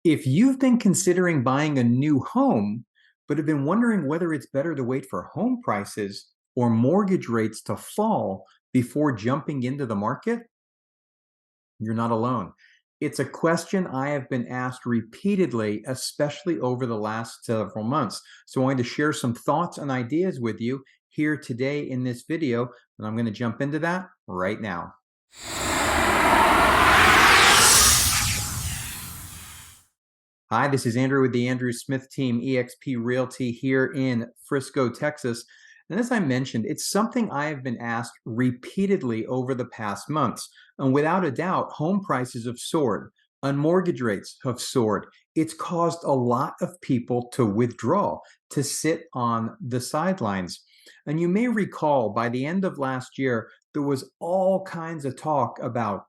If you've been considering buying a new home, but have been wondering whether it's better to wait for home prices or mortgage rates to fall before jumping into the market, you're not alone. It's a question I have been asked repeatedly, especially over the last several months. So I wanted to share some thoughts and ideas with you here today in this video, and I'm going to jump into that right now. Hi, this is Andrew with the Andrew Smith Team, eXp Realty here in Frisco, Texas. And as I mentioned, it's something I have been asked repeatedly over the past months. And without a doubt, home prices have soared and mortgage rates have soared. It's caused a lot of people to withdraw, to sit on the sidelines. And you may recall by the end of last year, there was all kinds of talk about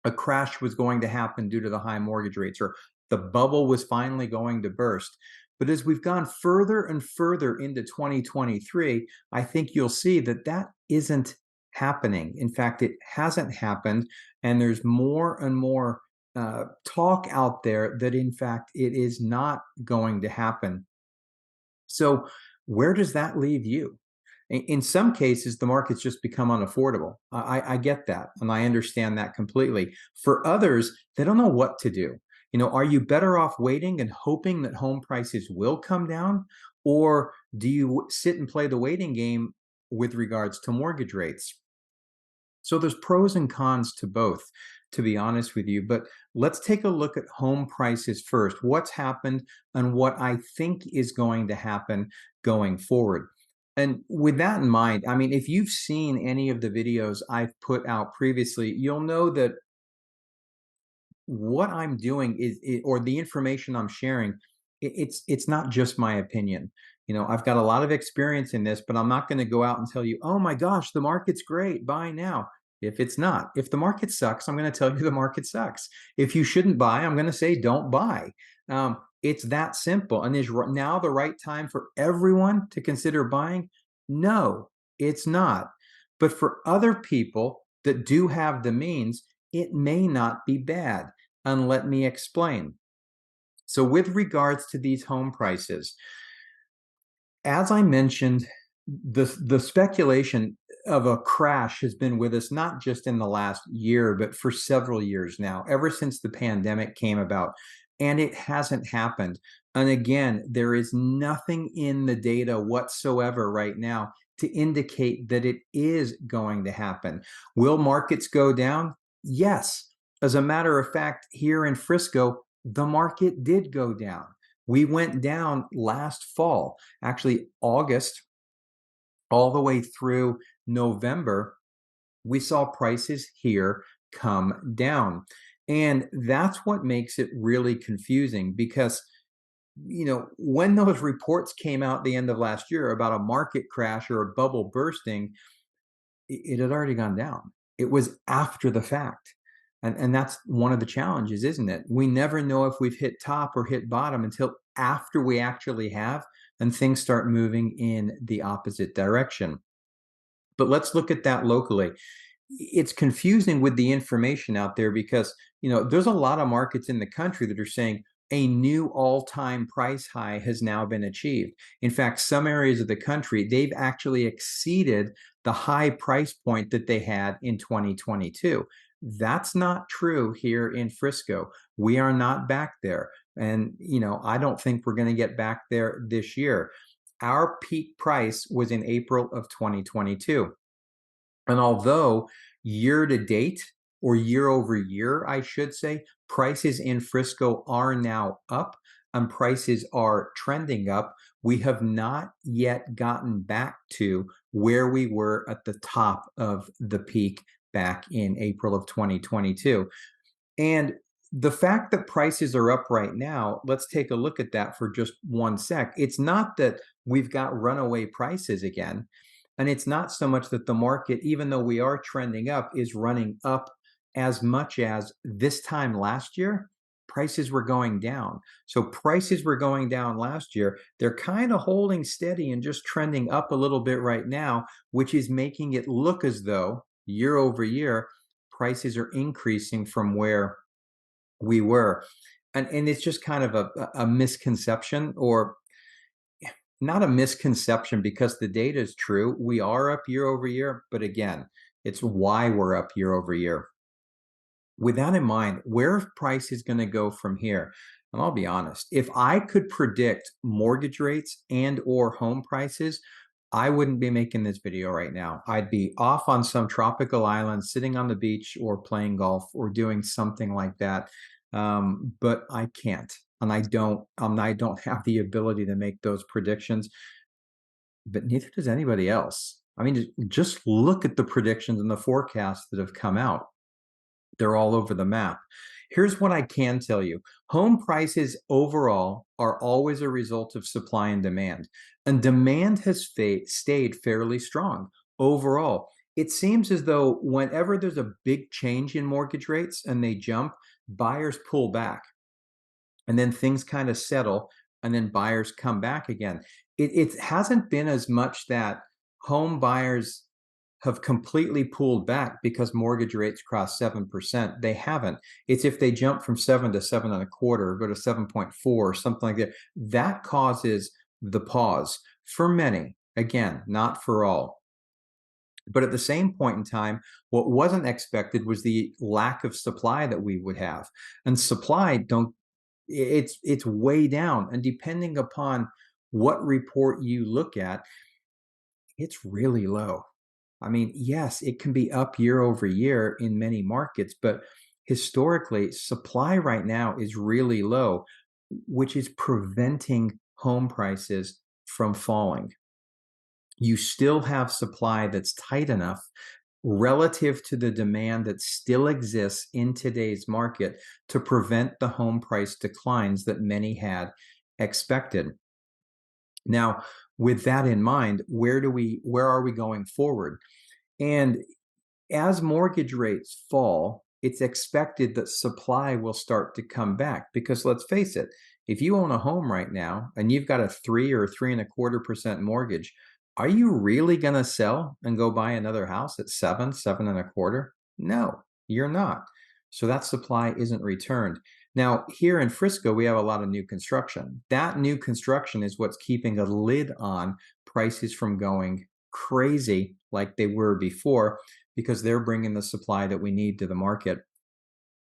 a crash was going to happen due to the high mortgage rates, or the bubble was finally going to burst. But as we've gone further and further into 2023, I think you'll see that that isn't happening. In fact, it hasn't happened. And there's more and more talk out there that, in fact, it is not going to happen. So, where does that leave you? In some cases, the market's just become unaffordable. I get that, and I understand that completely. For others, they don't know what to do. Are you better off waiting and hoping that home prices will come down, or do you sit and play the waiting game with regards to mortgage rates? So there's pros and cons to both, to be honest with you. But let's take a look at home prices first. What's happened and what I think is going to happen going forward. And with that in mind, I mean, if you've seen any of the videos I've put out previously, you'll know that what I'm doing or the information I'm sharing, it's not just my opinion. I've got a lot of experience in this, but I'm not going to go out and tell you, oh my gosh, the market's great, buy now. If it's not, if the market sucks, I'm going to tell you the market sucks. If you shouldn't buy, I'm going to say don't buy. It's that simple. And is now the right time for everyone to consider buying? No, it's not. But for other people that do have the means, it may not be bad. And let me explain. So with regards to these home prices, as I mentioned, the speculation of a crash has been with us not just in the last year, but for several years now, ever since the pandemic came about, and it hasn't happened. And again, there is nothing in the data whatsoever right now to indicate that it is going to happen. Will markets go down? Yes. As a matter of fact, here in Frisco, the market did go down. We went down last fall, actually August, all the way through November. We saw prices here come down. And that's what makes it really confusing because, when those reports came out at the end of last year about a market crash or a bubble bursting, it had already gone down. It was after the fact. And that's one of the challenges, isn't it? We never know if we've hit top or hit bottom until after we actually have, and things start moving in the opposite direction. But let's look at that locally. It's confusing with the information out there because, there's a lot of markets in the country that are saying a new all-time price high has now been achieved. In fact, some areas of the country, they've actually exceeded the high price point that they had in 2022. That's not true here in Frisco. We are not back there. And, I don't think we're going to get back there this year. Our peak price was in April of 2022. And although year to date, or year over year, I should say, prices in Frisco are now up and prices are trending up, we have not yet gotten back to where we were at the top of the peak back in April of 2022. And the fact that prices are up right now, let's take a look at that for just one sec. It's not that we've got runaway prices again. And it's not so much that the market, even though we are trending up, is running up as much as this time last year, prices were going down. So prices were going down last year. They're kind of holding steady and just trending up a little bit right now, which is making it look as though year over year, prices are increasing from where we were. And it's just kind of a misconception, or not a misconception, because the data is true. We are up year over year, but again, it's why we're up year over year. With that in mind, where price is going to go from here? And I'll be honest, if I could predict mortgage rates and or home prices, I wouldn't be making this video right now. I'd be off on some tropical island, sitting on the beach or playing golf or doing something like that. But I can't, and I don't have the ability to make those predictions, but neither does anybody else. I mean, just look at the predictions and the forecasts that have come out. They're all over the map. Here's what I can tell you. Home prices overall are always a result of supply and demand. And demand has stayed fairly strong overall. It seems as though whenever there's a big change in mortgage rates and they jump, buyers pull back. And then things kind of settle, and then buyers come back again. It hasn't been as much that home buyers have completely pulled back because mortgage rates crossed 7%. They haven't. It's if they jump from 7 to 7.25 or go to 7.4 or something like that, that causes the pause for many. Again, not for all. But at the same point in time, what wasn't expected was the lack of supply that we would have. And supply don't it's way down. And depending upon what report you look at, it's really low. I mean, yes, it can be up year over year in many markets, but historically, supply right now is really low, which is preventing home prices from falling. You still have supply that's tight enough relative to the demand that still exists in today's market to prevent the home price declines that many had expected. Now, with that in mind, where are we going forward? And as mortgage rates fall, it's expected that supply will start to come back, because let's face it, if you own a home right now and you've got a 3 or 3.25% mortgage, are you really going to sell and go buy another house at 7, 7.25? No, you're not. So that supply isn't returned. Now, here in Frisco, we have a lot of new construction. That new construction is what's keeping a lid on prices from going crazy like they were before, because they're bringing the supply that we need to the market.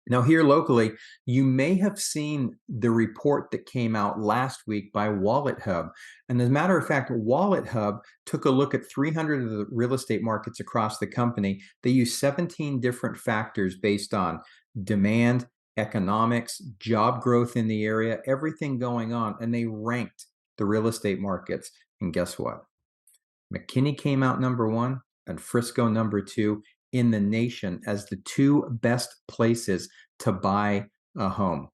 Now, here locally, you may have seen the report that came out last week by Wallet Hub. And as a matter of fact, Wallet Hub took a look at 300 of the real estate markets across the company. They used 17 different factors based on demand, economics, job growth in the area, everything going on. And they ranked the real estate markets. And guess what? McKinney came out number one and Frisco number two in the nation as the two best places to buy a home.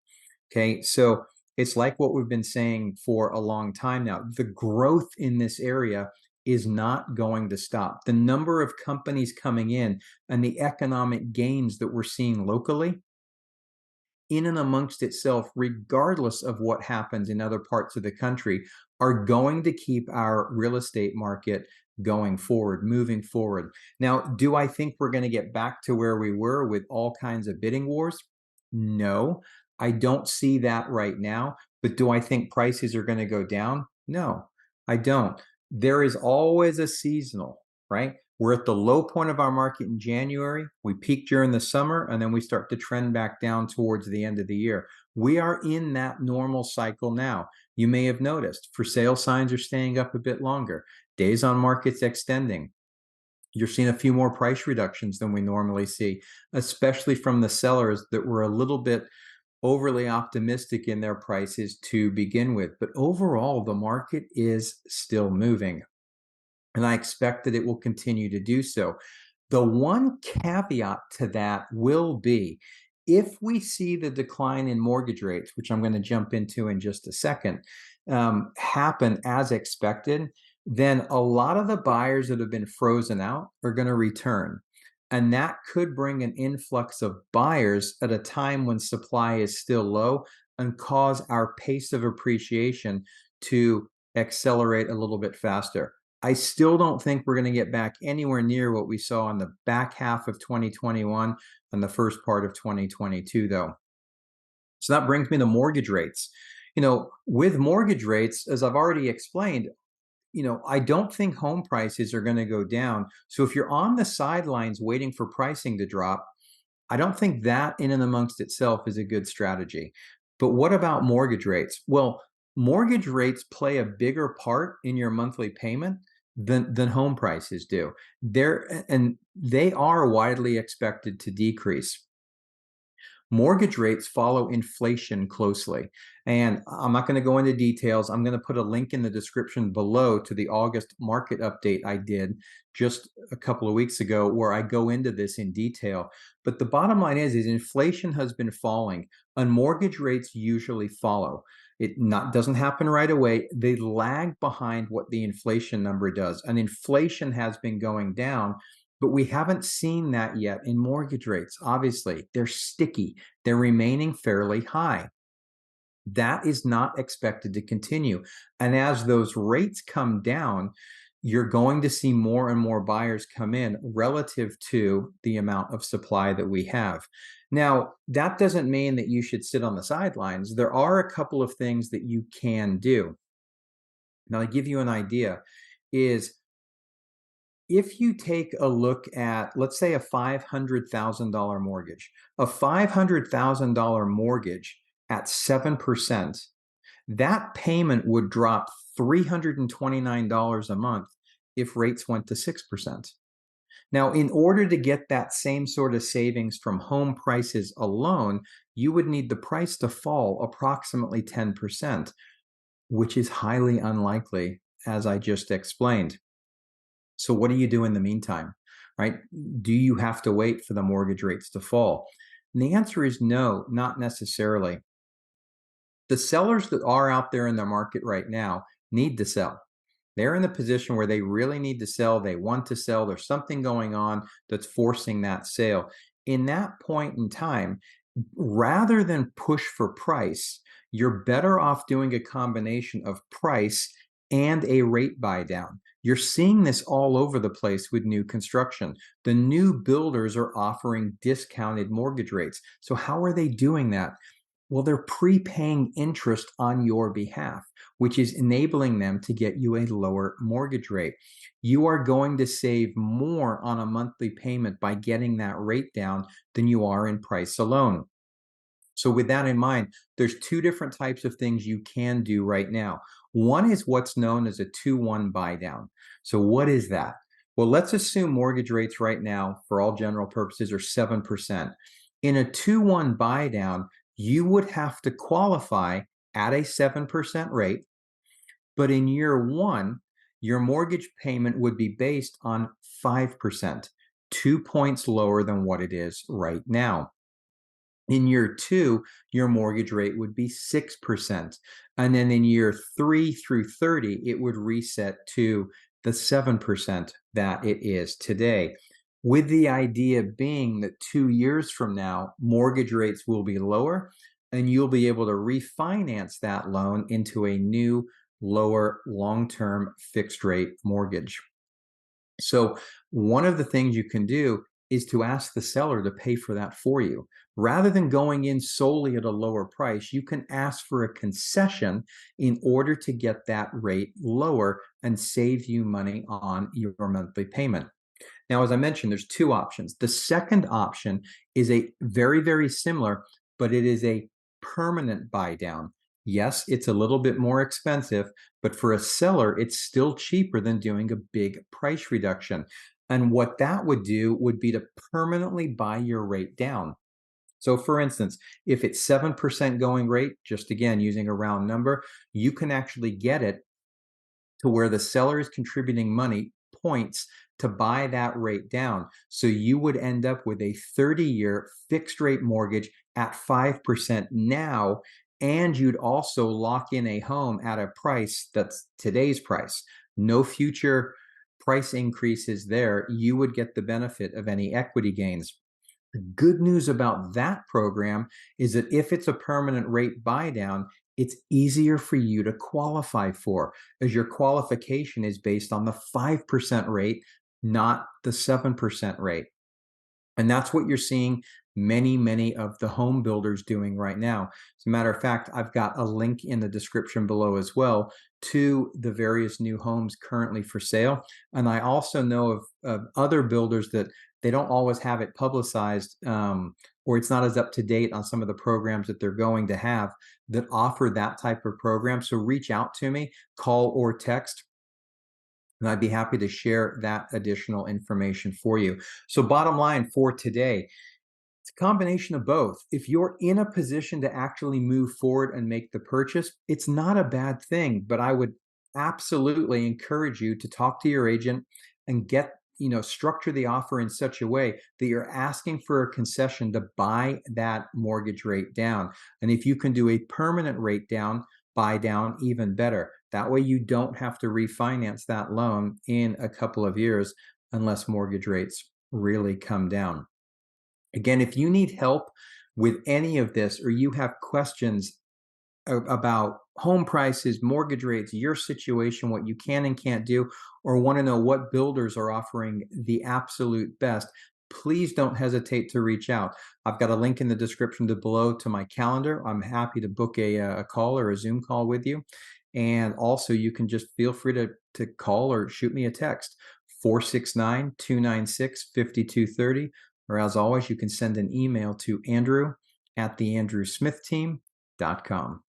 Okay, so it's like what we've been saying for a long time now. The growth in this area is not going to stop. The number of companies coming in and the economic gains that we're seeing locally in and amongst itself, regardless of what happens in other parts of the country, are going to keep our real estate market going forward, moving forward. Now, do I think we're going to get back to where we were with all kinds of bidding wars? No, I don't see that right now. But do I think prices are going to go down? No, I don't. There is always a seasonal, right? We're at the low point of our market in January. We peak during the summer, and then we start to trend back down towards the end of the year. We are in that normal cycle now. You may have noticed for sale signs are staying up a bit longer. Days on market's extending. You're seeing a few more price reductions than we normally see, especially from the sellers that were a little bit overly optimistic in their prices to begin with. But overall, the market is still moving, and I expect that it will continue to do so. The one caveat to that will be, if we see the decline in mortgage rates, which I'm going to jump into in just a second, happen as expected, then a lot of the buyers that have been frozen out are going to return. And that could bring an influx of buyers at a time when supply is still low and cause our pace of appreciation to accelerate a little bit faster. I still don't think we're going to get back anywhere near what we saw in the back half of 2021 and the first part of 2022, though. So that brings me to mortgage rates. With mortgage rates, as I've already explained, I don't think home prices are going to go down. So if you're on the sidelines waiting for pricing to drop, I don't think that in and amongst itself is a good strategy. But what about mortgage rates? Well, mortgage rates play a bigger part in your monthly payment than home prices do. They are widely expected to decrease. Mortgage rates follow inflation closely. And I'm not going to go into details. I'm going to put a link in the description below to the August market update I did just a couple of weeks ago, where I go into this in detail. But the bottom line is inflation has been falling, and mortgage rates usually follow. Doesn't happen right away. They lag behind what the inflation number does. And inflation has been going down, but we haven't seen that yet in mortgage rates. Obviously, they're sticky. They're remaining fairly high. That is not expected to continue. And as those rates come down, you're going to see more and more buyers come in relative to the amount of supply that we have. Now, that doesn't mean that you should sit on the sidelines. There are a couple of things that you can do. Now, to give you an idea, is if you take a look at, let's say, a $500,000 mortgage, a $500,000 mortgage at 7%, that payment would drop $329 a month if rates went to 6%. Now, in order to get that same sort of savings from home prices alone, you would need the price to fall approximately 10%, which is highly unlikely, as I just explained. So what do you do in the meantime, right? Do you have to wait for the mortgage rates to fall? And the answer is no, not necessarily. The sellers that are out there in the market right now need to sell. They're in the position where they really need to sell. They want to sell. There's something going on that's forcing that sale. In that point in time, rather than push for price, you're better off doing a combination of price and a rate buy down. You're seeing this all over the place with new construction. The new builders are offering discounted mortgage rates. So how are they doing that? Well, they're prepaying interest on your behalf, which is enabling them to get you a lower mortgage rate. You are going to save more on a monthly payment by getting that rate down than you are in price alone. So with that in mind, there's two different types of things you can do right now. One is what's known as a 2-1 buy down. So what is that? Well, let's assume mortgage rates right now, for all general purposes, are 7%. In a 2-1 buy down, you would have to qualify at a 7% rate, but in year one, your mortgage payment would be based on 5%, 2 points lower than what it is right now. In year two, your mortgage rate would be 6%. And then in year 3 through 30, it would reset to the 7% that it is today. With the idea being that 2 years from now, mortgage rates will be lower and you'll be able to refinance that loan into a new, lower, long-term fixed rate mortgage. So one of the things you can do is to ask the seller to pay for that for you. Rather than going in solely at a lower price, you can ask for a concession in order to get that rate lower and save you money on your monthly payment. Now, as I mentioned, there's two options. The second option is a very, very similar, but it is a permanent buy down. Yes, it's a little bit more expensive, but for a seller, it's still cheaper than doing a big price reduction. And what that would do would be to permanently buy your rate down. So for instance, if it's 7% going rate, just again, using a round number, you can actually get it to where the seller is contributing money points to buy that rate down. So you would end up with a 30-year fixed rate mortgage at 5% now, and you'd also lock in a home at a price that's today's price. No future price increases there. You would get the benefit of any equity gains. The good news about that program is that if it's a permanent rate buy down, it's easier for you to qualify for, as your qualification is based on the 5% rate, not the 7% rate. And that's what you're seeing many of the home builders doing right now. As a matter of fact, I've got a link in the description below as well to the various new homes currently for sale. And I also know of other builders that they don't always have it publicized, or it's not as up to date on some of the programs that they're going to have that offer that type of program. So reach out to me, call or text, and I'd be happy to share that additional information for you. So bottom line for today, it's a combination of both. If you're in a position to actually move forward and make the purchase, it's not a bad thing, but I would absolutely encourage you to talk to your agent and structure the offer in such a way that you're asking for a concession to buy that mortgage rate down. And if you can do a permanent rate down, buy down, even better. That way you don't have to refinance that loan in a couple of years unless mortgage rates really come down. Again, if you need help with any of this or you have questions about home prices, mortgage rates, your situation, what you can and can't do, or want to know what builders are offering the absolute best, please don't hesitate to reach out. I've got a link in the description below to my calendar. I'm happy to book a call or a Zoom call with you. And also, you can just feel free to call or shoot me a text, 469-296-5230. Or as always, you can send an email to Andrew@theandrewsmithteam.com.